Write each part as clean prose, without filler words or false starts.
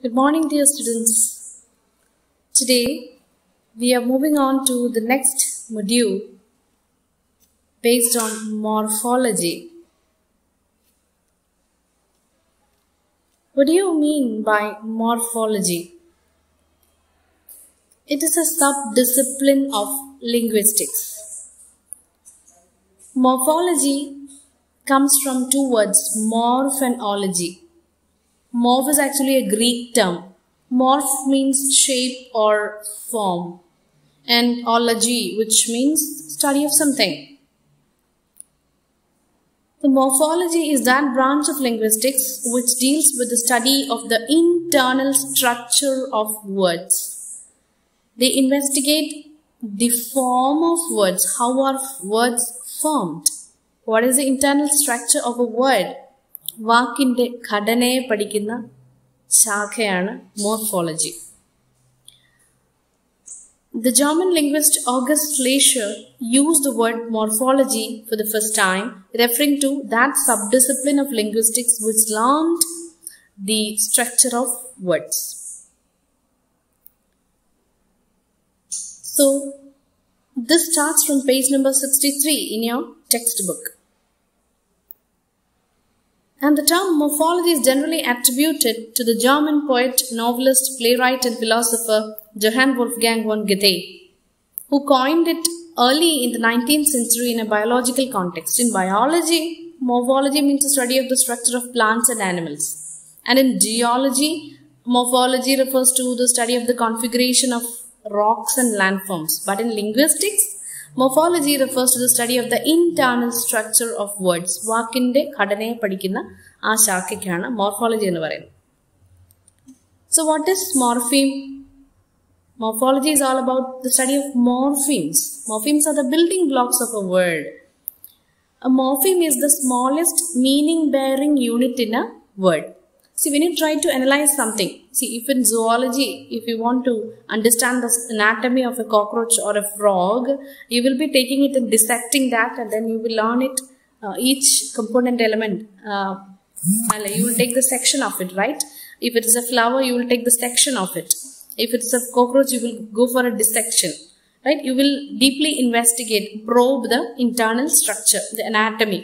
Good morning, dear students. Today, we are moving on to the next module based on morphology. What do you mean by morphology? It is a sub-discipline of linguistics. Morphology comes from two words, morph and ology. Morph is actually a Greek term. Morph means shape or form, and ology, which means study of something. The morphology is that branch of linguistics which deals with the study of the internal structure of words. They investigate the form of words. How are words formed? What is the internal structure of a word? വാക്കിന്റെ ഘടനയെ പഠിക്കുന്ന ശാഖയാണ് morphology. The German linguist August Fleischer used the word morphology for the first time, referring to that subdiscipline of linguistics which learned the structure of words. So, this starts from page number 63 in your textbook. And the term morphology is generally attributed to the German poet, novelist, playwright and philosopher Johann Wolfgang von Goethe, who coined it early in the 19th century in a biological context. In biology, morphology means the study of the structure of plants and animals. And in geology, morphology refers to the study of the configuration of rocks and landforms. But in linguistics, morphology refers to the study of the internal structure of words. വാക്കിന്റെ ഘടനയെ പഠിക്കുന്ന ആ ശാഖയ്ക്കാണ് morphology എന്ന് പറയുന്നത്. So what is morpheme? Morphology is all about the study of morphemes. Morphemes are the building blocks of a word. A morpheme is the smallest meaning-bearing unit in a word. See, when you try to analyze something, see, if in zoology, if you want to understand the anatomy of a cockroach or a frog, you will be taking it and dissecting that, and then you will learn it, each component element. You will take the section of it, right? If it is a flower, you will take the section of it. If it's a cockroach, you will go for a dissection, right? You will deeply investigate, probe the internal structure, the anatomy.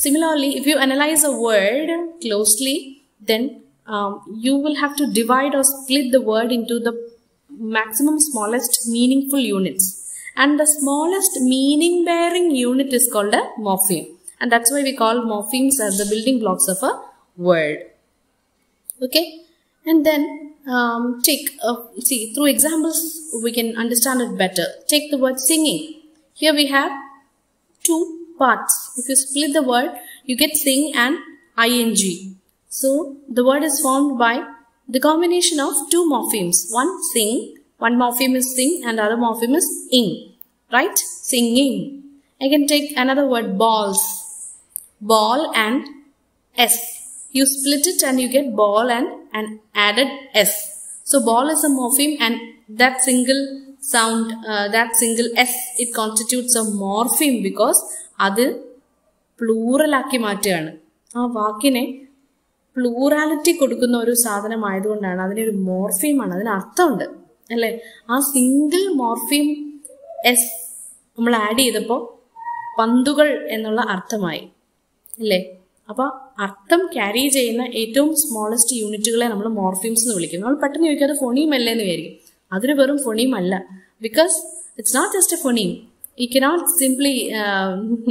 Similarly, if you analyze a word closely, then you will have to divide or split the word into the maximum smallest meaningful units. And the smallest meaning-bearing unit is called a morpheme. And that's why we call morphemes as the building blocks of a word. Okay? And then see, through examples we can understand it better. Take the word singing. Here we have two parts. If you split the word, you get sing and ing. So, the word is formed by the combination of two morphemes. One sing, one morpheme is sing and the other morpheme is ing. Right? Singing. I can take another word, balls. Ball and s. You split it and you get ball and added s. So, ball is a morpheme and that single sound, that single s, it constitutes a morpheme because adu plural ആക്കി മാറ്റുകയാണ്. ആ വാക്കിനെ plurality കൊടുക്കുന്ന ഒരു സാധനമായതുകൊണ്ടാണ് അതിനൊരു മോർഫീമാണ്, അതിന് അർത്ഥമുണ്ട് അല്ലേ. ആ സിംഗിൾ മോർഫീം എസ് നമ്മൾ ആഡ് ചെയ്തപ്പോൾ പന്തുകൾ എന്നുള്ള അർത്ഥമായി അല്ലേ. അപ്പോൾ അർത്ഥം ക്യാരി ചെയ്യുന്ന ഏറ്റവും സ്മോളസ്റ്റ് യൂണിറ്റുകളെ നമ്മൾ മോർഫീംസ് എന്ന് വിളിക്കും. നമ്മൾ പെട്ടെന്ന് ചോദിക്കും അത് ഫൊണീം അല്ലേ എന്ന് വിചാരിക്കും. അതൊരു വെറും ഫൊണീം അല്ല. Because it's not just a phoneme. You cannot simply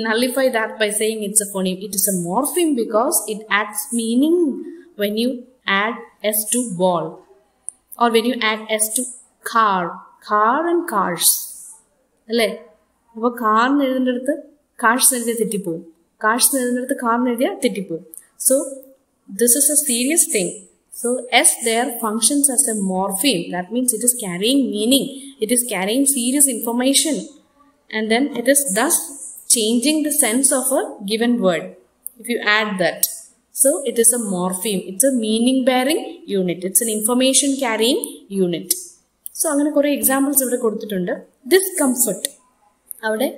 nullify that by saying it's a phoneme. It is a morpheme because it adds meaning when you add s to ball or when you add s to car. Car and cars. അല്ലേ? അപ്പോൾ കാറിന് എഴുതേണ്ടടുത്ത് cars എഴുതിയാൽ തെറ്റിപ്പോവും. Cars എഴുതേണ്ടടുത്ത് കാറിന് എഴുതിയാൽ തെറ്റിപ്പോവും. So this is a serious thing. So s there functions as a morpheme. That means it is carrying meaning. It is carrying serious information. And then it is thus changing the sense of a given word if you add that. So it is a morpheme. It's a meaning bearing unit. It's an information carrying unit. So അങ്ങനെ കുറേ examples ഇവിടെ കൊടുത്തിട്ടുണ്ട്. Discomfort. അവിടെ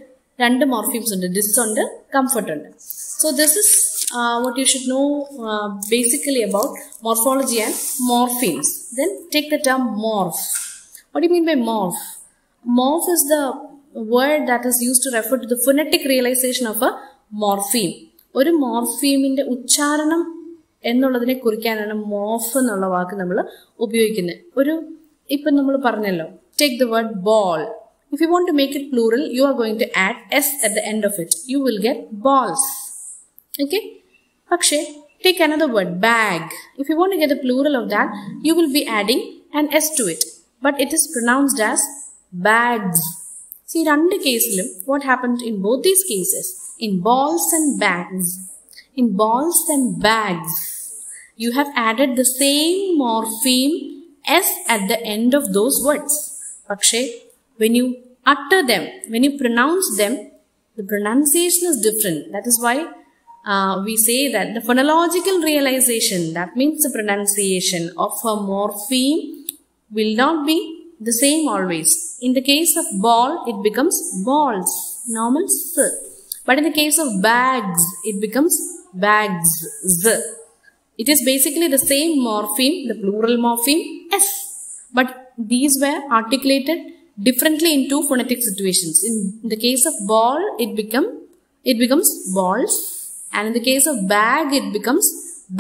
രണ്ട് morphemes ഉണ്ട്. Dis ഉണ്ട്, comfort ഉണ്ട്. So this is what you should know basically about morphology and morphemes. Then take the term morph. What do you mean by morph? Morph is the word that is used to refer to the phonetic realization of a morpheme. ഒരു മോർഫീമിന്റെ ഉച്ചാരണം എന്നുള്ളതിനെ കുറിക്കാനാണ് morph എന്നുള്ള വാക്ക് നമ്മൾ ഉപയോഗിക്കുന്നത്. ഇപ്പം നമ്മൾ പറഞ്ഞല്ലോ, take the word ball. If you want to make it plural, you are going to add s at the end of it. You will get balls. Okay? പക്ഷേ take another word, bag. If you want to get the plural of that, you will be adding an s to it. But it is pronounced as bags. See, രണ്ട് കേസിലും what happened in both these cases? In balls and bags. In balls and bags, you have added the same morpheme s at the end of those words. പക്ഷേ when you utter them, when you pronounce them, the pronunciation is different. That is why we say that the phonological realization, that means the pronunciation of a morpheme, will not be the same always. In the case of ball, it becomes balls, normal s. But in the case of bags, it becomes bags, z. It is basically the same morpheme, the plural morpheme, s. But these were articulated differently in two phonetic situations. In the case of ball, it becomes balls. And in the case of bag, it becomes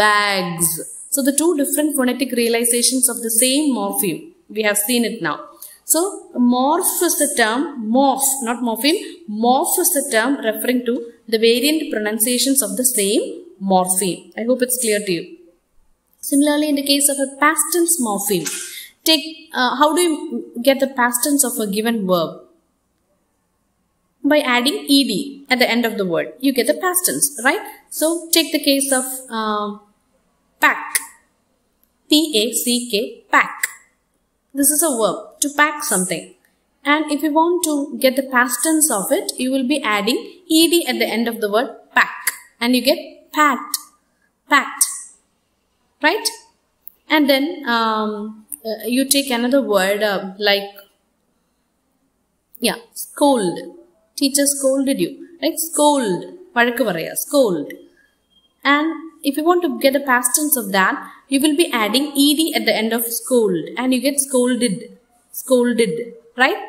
bags. So the two different phonetic realizations of the same morpheme. We have seen it now. So morph is the term, morph, not morpheme. Morph is the term referring to the variant pronunciations of the same morpheme. I hope it's clear to you. Similarly, in the case of a past tense morpheme, how do you get the past tense of a given verb? By adding ed at the end of the word, you get the past tense, right? So take the case of pack, P-A-C-K, pack. This is a verb, to pack something. And if you want to get the past tense of it, you will be adding ed at the end of the word pack. And you get packed, packed, right? And then you take another word like, scold. Teacher scolded you, right? Scold, vazhakku paraya, scold. And if you want to get the past tense of that, you will be adding ed at the end of scold, and you get scolded, scolded, right?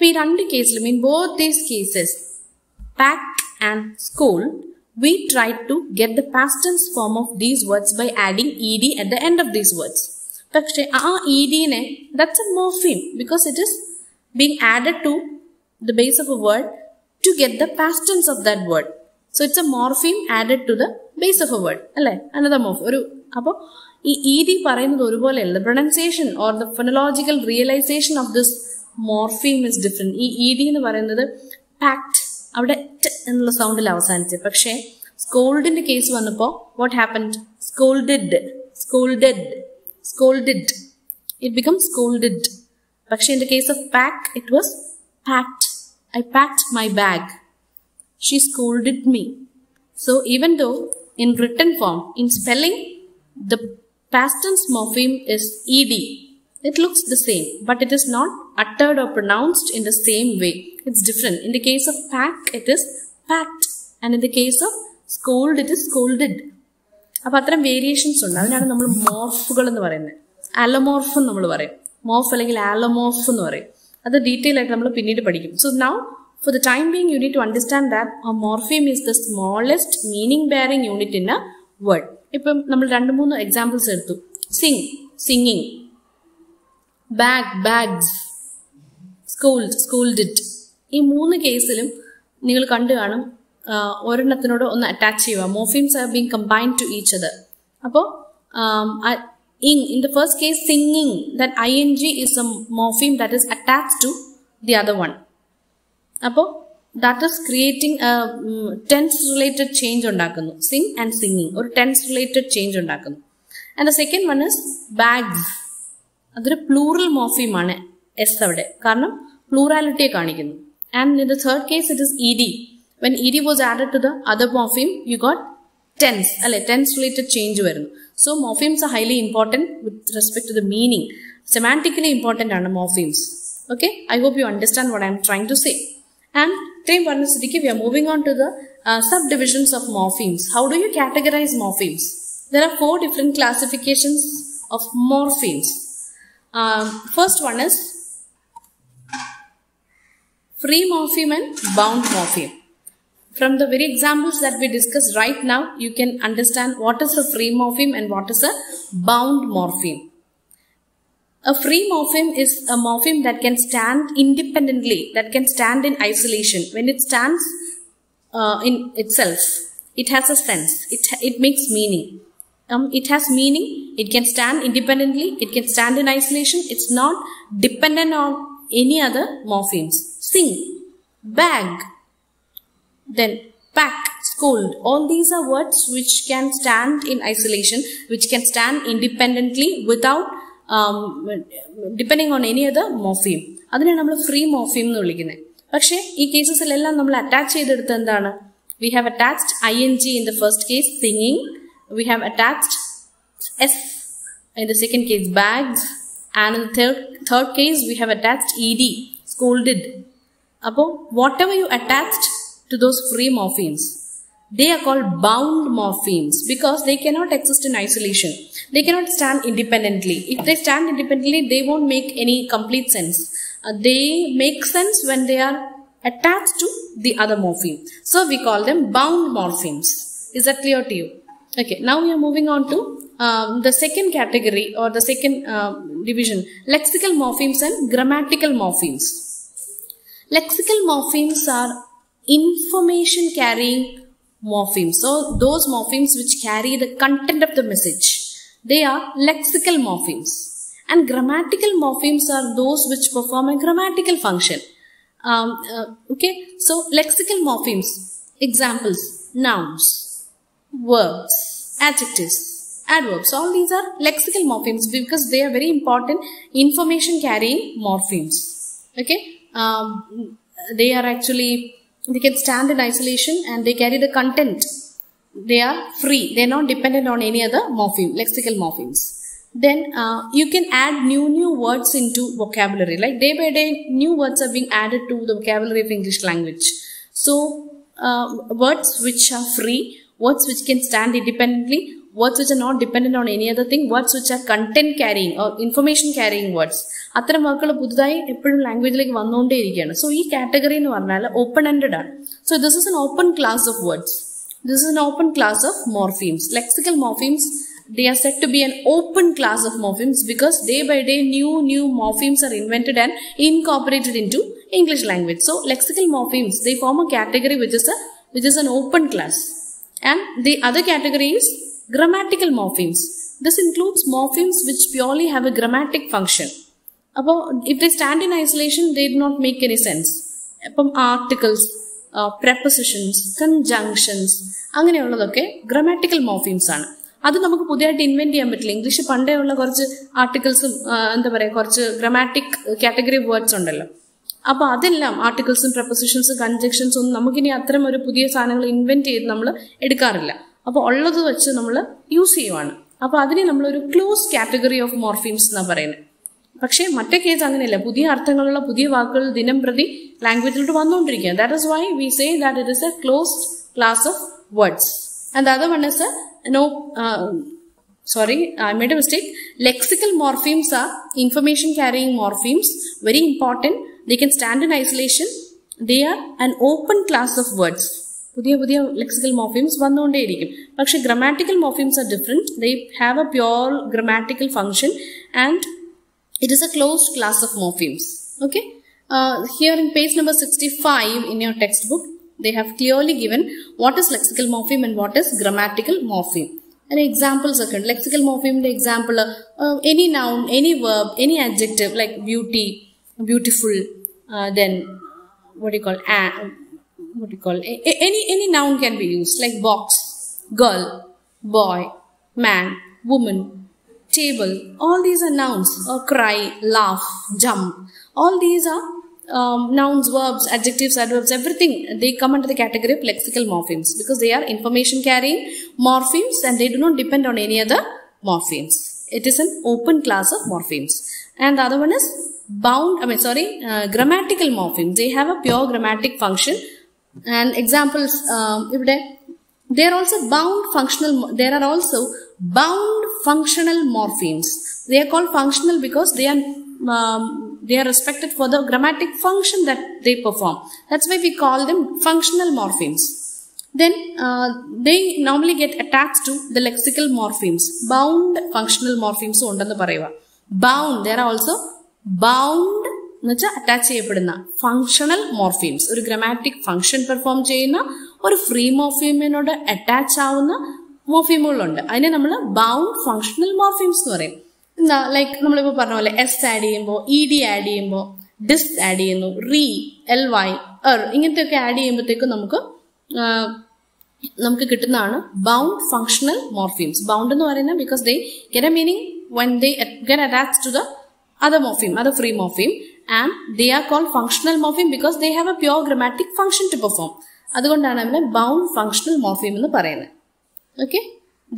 In both these cases, pack and scold, we try to get the past tense form of these words by adding ed at the end of these words. But that's a morpheme because it is being added to the base of a word to get the past tense of that word. So it's a morpheme added to the base of a word. Another morpheme. So, the pronunciation or the phonological realization of this morpheme is different. Ed is packed. There sound. But scold in the case, what happened? Scolded, scolded, scolded. It becomes scolded. But in the case of pack, it was packed. I packed my bag. She scolded me. So even though in written form, in spelling, the past tense morpheme is ed. It looks the same, but it is not uttered or pronounced in the same way. It's different. In the case of pack, it is packed. And in the case of scold, it is scolded. അപ്പോൾ അത്തരം variations ഉണ്ട്. അതിനാണ് നമ്മൾ മോർഫുകൾ എന്ന് പറയുന്നത്. അലമോർഫ് എന്ന് നമ്മൾ പറയും. മോർഫ് അല്ലെങ്കിൽ ആലമോർഫ് എന്ന് പറയും. അത് ഡീറ്റെയിൽ ആയിട്ട് നമ്മൾ പിന്നീട് പഠിക്കും. So now for the time being, you need to understand that a morpheme is the smallest meaning bearing unit in a word. ഇപ്പം നമ്മൾ 2-3 എക്സാമ്പിൾസ് എടുത്തു. Sing, singing. Bag, bags. Scold, scolded. ഈ 3 കേസിലും നിങ്ങൾ കണ്ടു കാണും ഒരെണ്ണത്തിനോട് ഒന്ന് അറ്റാച്ച് ചെയ്യുക. Morphemes are being combined to each other. അപ്പോൾ in the first case, singing, that ing is a morpheme that is attached to the other one. അപ്പോൾ that is creating a tense related change ഉണ്ടാക്കുന്നു. Sing and singing ഒരു tense related change ഉണ്ടാക്കുന്നു. And the second one is bags. അതൊരു plural morpheme ആണ് S അവിടെ, കാരണം പ്ലൂറാലിറ്റിയെ കാണിക്കുന്നു. And in the third case, it is ed. When ed was added to the other morpheme, you got tense, tense related change വരുന്നു. So morphemes are highly important with respect to the meaning. Semantically important are morphemes. Okay, I hope you understand what I am trying to say. And we are moving on to the subdivisions of morphemes. How do you categorize morphemes? There are 4 different classifications of morphemes. First one is free morpheme and bound morpheme. From the very examples that we discussed right now, you can understand what is a free morpheme and what is a bound morpheme. A free morpheme is a morpheme that can stand independently, that can stand in isolation. When it stands in itself, it has a sense, it makes meaning. It has meaning, it can stand independently, it can stand in isolation, it's not dependent on any other morphemes. Sing, bag, then pack, scold, all these are words which can stand in isolation, which can stand independently without depending on any other morpheme. അതിനെ നമ്മൾ free morpheme എന്ന് വിളിക്കുന്നത്. പക്ഷേ ഈ കേസസിലെല്ലാം നമ്മൾ attach ചെയ്തെടുത്ത് എന്താണ്? We have attached ing in the first case, singing. We have attached s in the second case, bags. And in the third case, we have attached ed, scolded. Appo, whatever you attached to those free morphemes, they are called bound morphemes because they cannot exist in isolation. They cannot stand independently. If they stand independently, they won't make any complete sense. They make sense when they are attached to the other morpheme. So we call them bound morphemes. Is that clear to you? Okay, now we are moving on to the second category or the second division, lexical morphemes and grammatical morphemes. Lexical morphemes are information carrying morphemes. So those morphemes which carry the content of the message, they are lexical morphemes. And grammatical morphemes are those which perform a grammatical function. Okay, so lexical morphemes, examples, nouns, verbs, adjectives, adverbs, all these are lexical morphemes because they are very important information carrying morphemes. Okay, they are actually, they can stand in isolation and they carry the content. They are free. They are not dependent on any other morpheme, lexical morphemes. Then you can add new words into vocabulary. Like day by day, new words are being added to the vocabulary of English language. So words which are free, words which can stand independently, words which are not dependent on any other thing, words which are content carrying or information carrying words. അത്തരം വാക്കുകൾ പുതുതായി എപ്പോഴും ലാംഗ്വേജിലേക്ക് വന്നുകൊണ്ടേയിരിക്കുകയാണ്. So ഈ category എന്ന് പറഞ്ഞാൽ open ended ആണ്. So this is an open class of words. This is an open class of morphemes. Lexical morphemes, they are said to be an open class of morphemes because day by day new morphemes are invented and incorporated into English language. So lexical morphemes, they form a category which is an open class. And the other category is grammatical morphemes. This includes morphemes which purely have a grammatic function. If they stand in isolation, they do not make any sense. Articles, prepositions, conjunctions, അങ്ങനെയുള്ളതൊക്കെ grammatical morphemes ആണ്. അത് നമുക്ക് പുതിയതായിട്ട് invent ചെയ്യാൻ പറ്റില്ല. English പണ്ടേ ഉള്ള കുറച്ച് ആർട്ടിക്കിൾസും എന്താ പറയുക, കുറച്ച് ഗ്രാമാറ്റിക് കാറ്റഗറി വേർഡ്സ് ഉണ്ടല്ലോ. അപ്പോൾ അതെല്ലാം ആർട്ടിക്കിൾസും പ്രപ്പോസിഷൻസും കൺജക്ഷൻസും ഒന്നും നമുക്കിനി അത്തരം ഒരു പുതിയ സാധനങ്ങൾ ഇൻവെന്റ് ചെയ്ത് നമ്മൾ എടുക്കാറില്ല. അപ്പോൾ ഉള്ളത് വെച്ച് നമ്മൾ യൂസ് ചെയ്യുവാണ്. അപ്പോൾ അതിനെ നമ്മളൊരു ക്ലോസ് കാറ്റഗറി ഓഫ് മോർഫീംസ് എന്നാണ് പറയുന്നത്. പക്ഷേ മറ്റേ കേസ് അങ്ങനെയല്ല. പുതിയ അർത്ഥങ്ങളുള്ള പുതിയ വാക്കുകൾ ദിനം പ്രതി ലാംഗ്വേജിലോട്ട് വന്നുകൊണ്ടിരിക്കുക. That is why we say that it is a closed class of words. And the other one is I made a mistake. Lexical morphemes are information carrying morphemes. Very important. They can stand in isolation. They are an open class of words. പുതിയ lexical morphemes വന്നുകൊണ്ടേയിരിക്കും. പക്ഷെ grammatical morphemes are different. They have a pure grammatical function and it is a closed class of morphemes. Okay. Here in page number 65 in your textbook, they have clearly given what is lexical morpheme and what is grammatical morpheme. And examples are given. Lexical morpheme, the example, any noun, any verb, any adjective like beauty, beautiful, then what do you call, any noun can be used like box, girl, boy, man, woman, table. All these are nouns. Cry, laugh, jump. All these are nouns, verbs, adjectives, adverbs, everything. They come under the category of lexical morphemes because they are information carrying morphemes and they do not depend on any other morphemes. It is an open class of morphemes. And the other one is grammatical morphemes. They have a pure grammatic function And examples, there are also bound functional morphemes. They are called functional because they are respected for the grammatic function that they perform. That's why we call them functional morphemes. Then they normally get attached to the lexical morphemes. Bound functional morphemes undennu parayuva. Bound, there are also bound attach ചെയ്യപ്പെടുന്ന functional morphemes. ഒരു grammatic function perform ചെയ്യുന്ന ഒരു free morpheme-നോട് attach ആവുന്ന മോർഫീമുകളുണ്ട്. അതിനെ നമ്മൾ bound functional morphemes എന്ന് പറയും. Like നമ്മളിപ്പോൾ പറഞ്ഞ പോലെ എസ് ആഡ് ചെയ്യുമ്പോൾ, ED ആഡ് ചെയ്യുമ്പോൾ, ഡിസ് ആഡ് ചെയ്യുന്നു, ly, ഇങ്ങനത്തെയൊക്കെ ആഡ് ചെയ്യുമ്പോഴത്തേക്കും നമുക്ക് കിട്ടുന്നതാണ് ബൗണ്ട് ഫങ്ഷണൽ മോർഫീംസ്. ബൗണ്ട് എന്ന് പറയുന്നത് because they get a meaning when they get attached to the other morpheme, other free morpheme, and they are called functional morpheme because they have a pure grammatic function to perform. അതുകൊണ്ടാണ് അതിനെ bound functional morpheme എന്ന് പറയുന്നത്. Okay,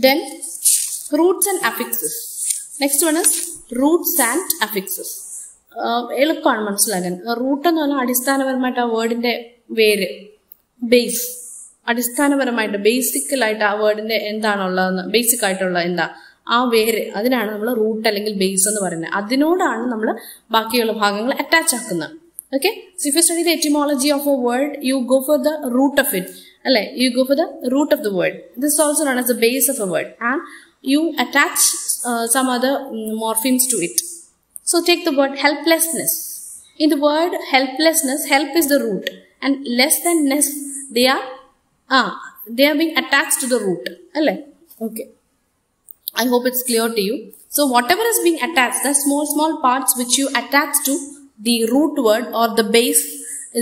then roots and affixes. Next one is roots and affixes. എളുപ്പമാണ് മനസ്സിലാക്കാൻ. Root എന്ന് പറഞ്ഞാൽ അടിസ്ഥാനപരമായിട്ട് ആ വേർഡിന്റെ വേര്, ബേസ്, അടിസ്ഥാനപരമായിട്ട് ബേസിക്കലായിട്ട് ആ വേർഡിന്റെ എന്താണുള്ളതെന്ന്, ബേസിക് ആയിട്ടുള്ള എന്താ ആ വേര്, അതിനാണ് നമ്മൾ റൂട്ട് അല്ലെങ്കിൽ ബേസ് എന്ന് പറയുന്നത്. അതിനോടാണ് നമ്മൾ ബാക്കിയുള്ള ഭാഗങ്ങൾ അറ്റാച്ച് ആക്കുന്നത്. Okay, so if you study the etymology of a word, you go for the root of it, അല്ലെ, you go for the root of the word. This also known as the base of a word and you attach some other morphemes to it. So take the word helplessness. In the word helplessness, help is the root and less than ness, they are being attached to the root. Okay, I hope it's clear to you. So whatever is being attached, the small parts which you attach to the root word or the base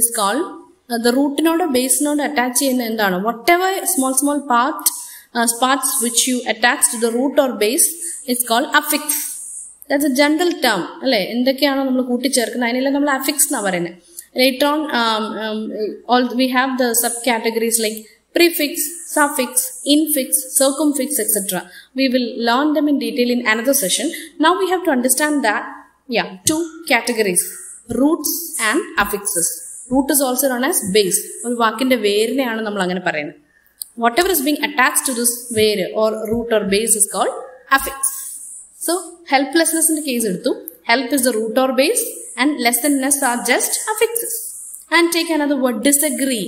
is called the root node or base node attach ചെയ്യുന്ന എന്താണ്, whatever small parts which you attach to the root or base is called affix. That's a general term. എന്തൊക്കെയാണോ നമ്മൾ കൂട്ടിച്ചേർക്കുന്നത് അതിനെല്ലാം നമ്മൾ affix എന്നാ പറയുന്നത്. Later on, we have the subcategories like prefix, suffix, infix, circumfix, etc. We will learn them in detail in another session. Now we have to understand that, two categories, roots and affixes. Root is also known as base. ഒരു വാക്കിന്റെ വേരിനെയാണ് നമ്മൾ അങ്ങനെ പറയുന്നത്. Whatever is being attached to this വേര് or root or base is called affix. So helplessness in the case eduthu, help is the root or base and less than ness are just affixes. And take another word, disagree.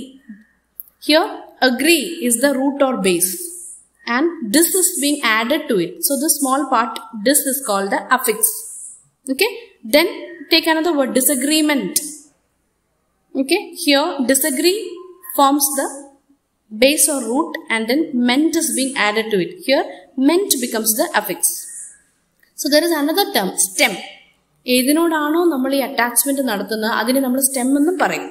Here agree is the root or base and dis is being added to it. So the small part dis is called the affix. Okay, then take another word, disagreement. Okay, here disagree forms the base or root and then ment is being added to it. Here ment becomes the affix. So there is another term, stem. ഏതിനോടാണോ നമ്മൾ ഈ attachment നടത്തുന്നത് അതിനെ നമ്മൾ stem എന്നും പറയും.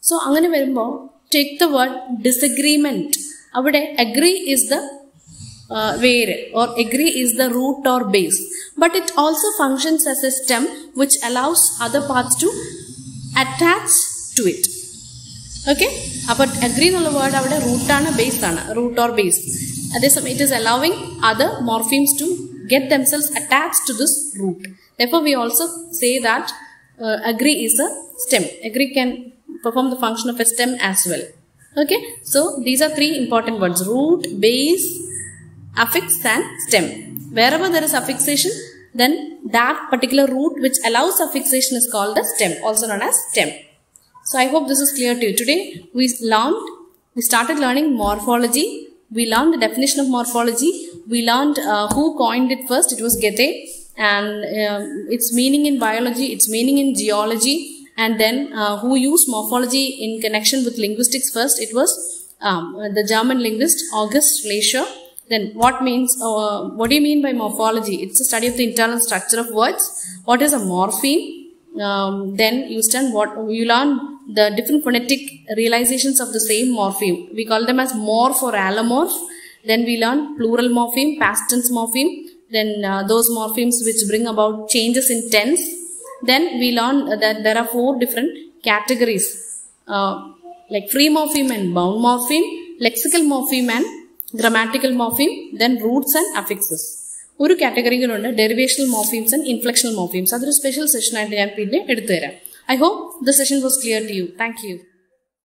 So അങ്ങനെ വരുമ്പോൾ take the word disagreement. അവിടെ agree is the വേര് or agree is the root or base, but it also functions as a stem which allows other parts to attach to it. Okay, അപ്പോൾ agree എന്നുള്ള word അവിടെ റൂട്ടാണ്, base ആണ്, root or base. അതേസമയം it is allowing other morphemes to get themselves attached to this root. Therefore we also say that agree is a stem. Agree can perform the function of a stem as well. Okay, so these are three important words, root, base, affix and stem. Wherever there is affixation, then that particular root which allows affixation is called the stem, also known as stem. So I hope this is clear to you. Today we started learning morphology. We learned the definition of morphology. We learned who coined it first. It was Goethe, and its meaning in biology, its meaning in geology, and then who used morphology in connection with linguistics first. It was the German linguist August Schleicher. Then what do you mean by morphology? It's the study of the internal structure of words. What is a morpheme? Then you learn the different phonetic realizations of the same morpheme. We call them as morph or allomorph. Then we learn plural morpheme, past tense morpheme. Then those morphemes which bring about changes in tense. Then we learn that there are 4 different categories, like free morpheme and bound morpheme, lexical morpheme and grammatical morpheme, then roots and affixes. ഒരു കാറ്റഗറിയിലുണ്ട് ഡെറിവേഷണൽ morphemes and ഇൻഫ്ലെക്ഷണൽ morphemes. അതൊരു special session ആയിട്ട് ഞാൻ പിന്നെ എടുത്തു തരാം. I hope the session was clear to you. Thank you.